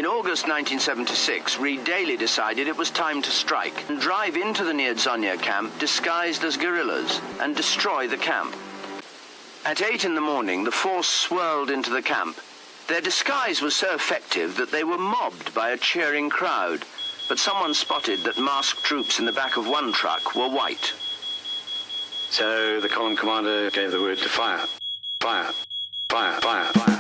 In August 1976, Reed Daly decided it was time to strike and drive into the Niedzonia camp disguised as guerrillas and destroy the camp. At 8 in the morning, the force swirled into the camp. Their disguise was so effective that they were mobbed by a cheering crowd, but someone spotted that masked troops in the back of one truck were white. So the column commander gave the word to fire. Fire. Fire. Fire. Fire.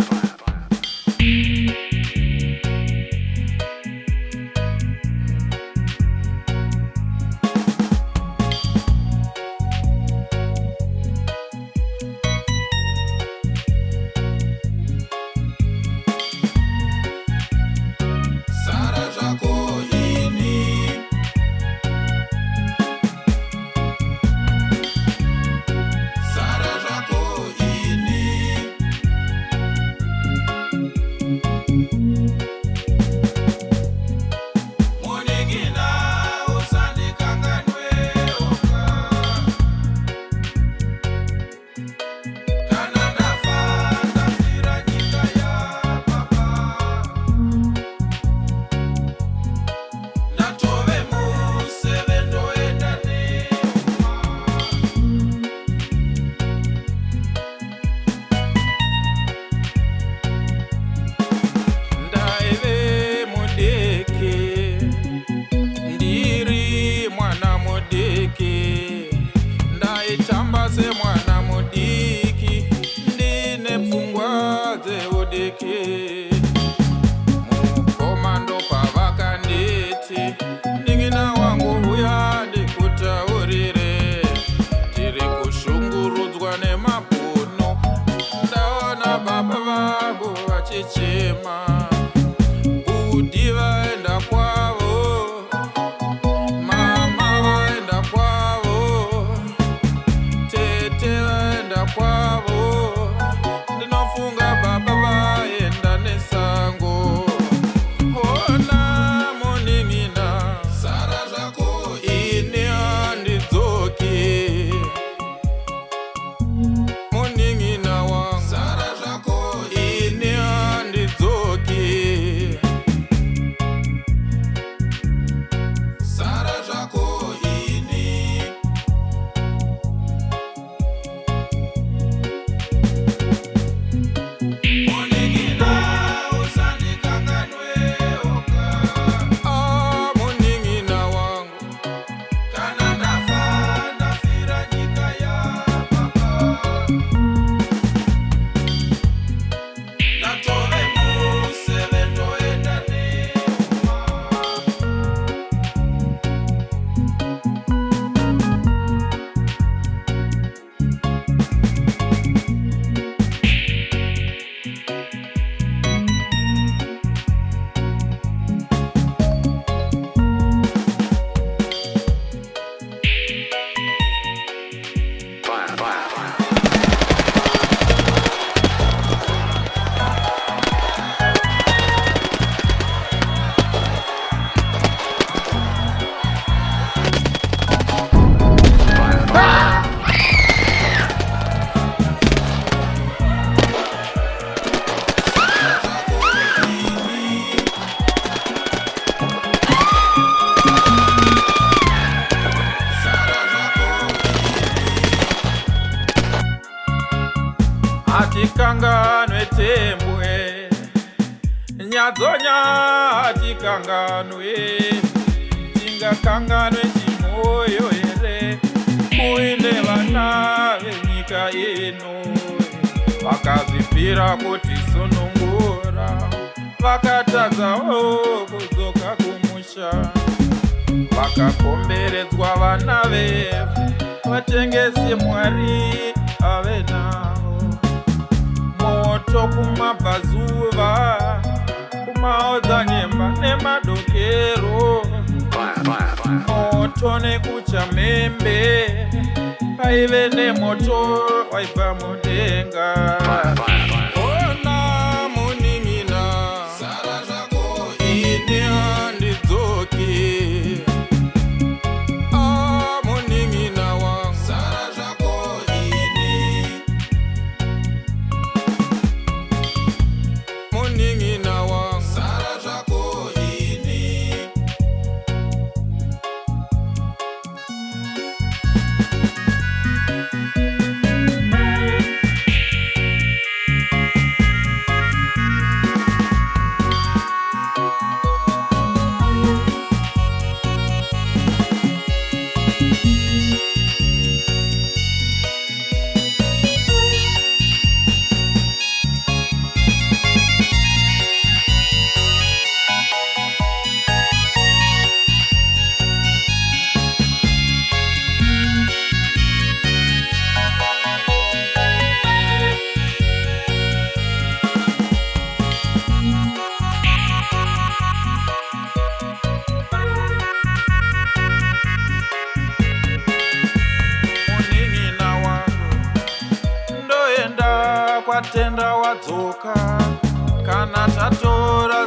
Atikanganwe tembwe Niedzonia atikanganwe Tingakanganwe chimoyo ere Kuine vana venyika ino Vakazvipira kuti sunungura Vakatadzawo kudzoka kumusha Vakakomberedzwa vana vefu Vatengesi Mwari ave navo Moto kumabhazuva kumaodzanyemba nemadokero moto nekuchamembe paive nemoto waibva mudenga ona muning'ina sara zvako ini handidzoki muning'ina wangu sara zvako ini muning'ina wangu sara zvako watenda wadzoka kana tatora